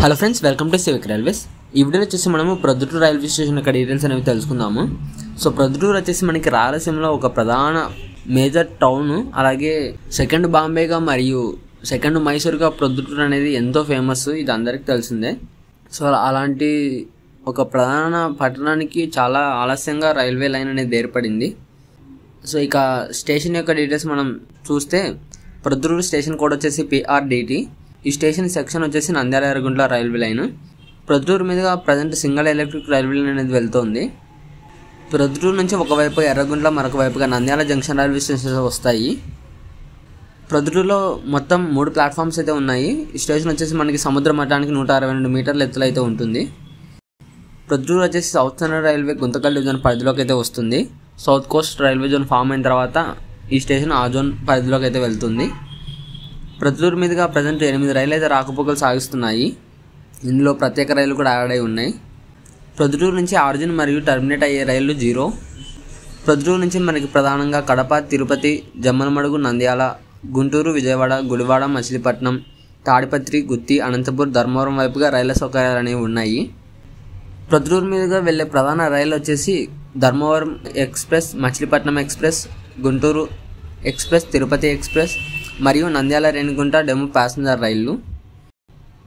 Hello friends, welcome to civic railways. ఈ వీడియోలో వచ్చేసి మనము ప్రొద్దుటూరు రైల్వే స్టేషన్ యొక్క డీటెయిల్స్ అనేవి తెలుసుకుందాము. సో ప్రొద్దుటూరు వచ్చేసి మనకి రాయలసీమలో ఒక ప్రధాన మేజర్ టౌన్, అలాగే సెకండ్ బాంబేగా మరియు సెకండ్ మైసూర్గా ప్రొద్దుటూరు అనేది ఎంతో ఫేమస్, ఇది అందరికీ తెలిసిందే. సో అలాంటి ఒక ప్రధాన పట్టణానికి చాలా ఆలస్యంగా రైల్వే లైన్ అనేది ఏర్పడింది. సో ఇక స్టేషన్ యొక్క డీటెయిల్స్ మనం చూస్తే ప్రొద్దుటూరు స్టేషన్ కోడ్ వచ్చేసి PRDT. ఈ స్టేషన్ సెక్షన్ వచ్చేసి నంద్యాల ఎర్రగుంట్ల రైల్వే లైన్. ప్రొద్దుటూరు మీదుగా present single electric railway line అనేది వెళ్తుంది. ప్రొద్దుటూరు నుంచి ఒకవైపు ఎర్రగుంట్ల, మరొక వైపుగా నంద్యాల జంక్షన్ రైల్వే స్టేషన్స్ వస్తాయి. ప్రొద్దుటూరులో మొత్తం 3 ప్లాట్ఫామ్స్ అయితే ఉన్నాయి. ఈ స్టేషన్ వచ్చేసి మనకి సముద్ర మట్టానికి 162 మీటర్ల ఎత్తులో అయితే ఉంటుంది. ప్రొద్దుటూరు వచ్చేసి south central railway Guntakal division పరిధిలోకి అయితే వస్తుంది. South coast railway zone form అయిన తర్వాత ఈ స్టేషన్ ఆ జోన్ పరిధిలోకి అయితే వెళ్తుంది. ప్రొద్దుటూరు మీదుగా ప్రజెంట్ 8 రైళ్ళు అయితే రాకపోకలు సాగిస్తున్నాయి. ఇందులో ప్రత్యేక రైళ్లు కూడా యాడ్ అయి ఉన్నాయి. ప్రొద్దుటూరు నుంచి ఆరిజిన్ మరియు టర్మినేట్ అయ్యే రైళ్లు 0. ప్రొద్దుటూరు నుంచి మనకి ప్రధానంగా కడప, తిరుపతి, జమ్మలమడుగు, నంద్యాల, గుంటూరు, విజయవాడ, గుడివాడ, మచిలీపట్నం, తాడిపత్రి, గుత్తి, అనంతపూర్, ధర్మవరం వైపుగా రైళ్ల సౌకర్యాలు అనేవి ఉన్నాయి. ప్రొద్దుటూరు మీదుగా వెళ్ళే ప్రధాన రైలు వచ్చేసి Dharmavaram express, Machilipatnam express, Guntur express, Tirupati express మరియు నంద్యాల రేణిగుంట డెము ప్యాసింజర్ రైళ్లు.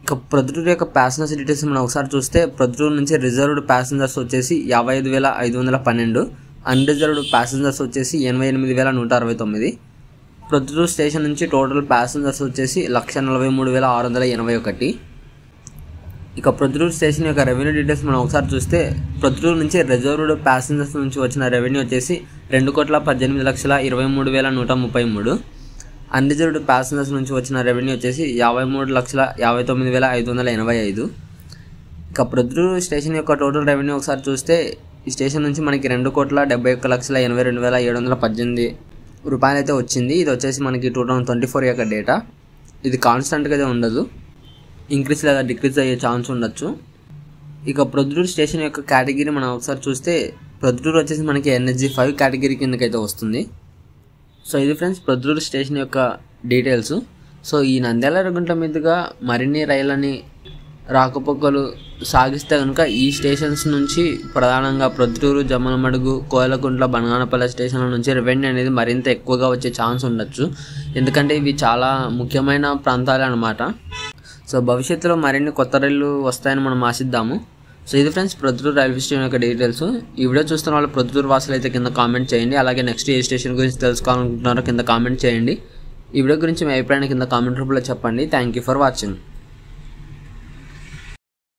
ఇక ప్రొద్దుటూరు యొక్క ప్యాసింజర్స్ డీటెయిల్స్ మనం ఒకసారి చూస్తే ప్రొద్దుటూరు నుంచి రిజర్వ్డ్ ప్యాసింజర్స్ వచ్చేసి 55,512, అన్రిజర్వ్డ్ ప్యాసింజర్స్ వచ్చేసి 88,169. ప్రొద్దుటూరు స్టేషన్ నుంచి టోటల్ ప్యాసింజర్స్ వచ్చేసి 1,43,681. ఇక ప్రొద్దుటూరు స్టేషన్ యొక్క రెవెన్యూ డీటెయిల్స్ మనం ఒకసారి చూస్తే ప్రొద్దుటూరు నుంచి రిజర్వ్డ్ ప్యాసింజర్స్ నుంచి వచ్చిన రెవెన్యూ వచ్చేసి 2,18,23,133. అన్రిజర్వ్డ్ ప్యాసింజర్స్ నుంచి వచ్చిన రెవెన్యూ వచ్చేసి 53,59,585. ఇక ప్రొద్దుటూరు స్టేషన్ యొక్క టోటల్ రెవెన్యూ ఒకసారి చూస్తే ఈ స్టేషన్ నుంచి మనకి 2,71,82,718 రూపాయలు అయితే వచ్చింది. ఇది వచ్చేసి మనకి 2024 యొక్క డేటా. ఇది కాన్స్టెంట్గా అయితే ఉండదు, ఇంక్రీజ్ లేదా డిక్రీజ్ అయ్యే ఛాన్స్ ఉండొచ్చు. ఇక ప్రొద్దుటూరు స్టేషన్ యొక్క కేటగిరీ మనం ఒకసారి చూస్తే ప్రొద్దుటూరు వచ్చేసి మనకి NSG5 కేటగిరీ కిందకైతే వస్తుంది. సో ఇది ఫ్రెండ్స్ ప్రొద్దుటూరు స్టేషన్ యొక్క డీటెయిల్స్. సో ఈ నంద్యాల ఎర్రగుంట్ల మీదుగా మరిన్ని రైళ్ళని రాకపోకలు సాగిస్తే కనుక ఈ స్టేషన్స్ నుంచి ప్రధానంగా ప్రొద్దుటూరు, జమ్మలమడుగు, కోయలకుంట్ల, బనగానపల్లె స్టేషన్ల నుంచి రెవెన్యూ అనేది మరింత ఎక్కువగా వచ్చే ఛాన్స్ ఉండొచ్చు. ఎందుకంటే ఇవి చాలా ముఖ్యమైన ప్రాంతాలు అన్నమాట. సో భవిష్యత్తులో మరిన్ని కొత్త రైళ్ళు వస్తాయని మనం ఆశిద్దాము. సో ఇది ఫ్రెండ్స్ ప్రొద్దుటూరు రైల్వే స్టేషన్ యొక్క డీటెయిల్స్. ఈ వీడియో చూస్తున్న వాళ్ళు ప్రొద్దుటూరు వాసులు అయితే కింద కామెంట్ చేయండి. అలాగే నెక్స్ట్ ఏ స్టేషన్ గురించి తెలుసుకోవాలనుకుంటున్నారో కింద కామెంట్ చేయండి. ఈ వీడియో గురించి మీ అభిప్రాయాన్ని కింద కామెంట్ రూపంలో చెప్పండి. Thank you for watching.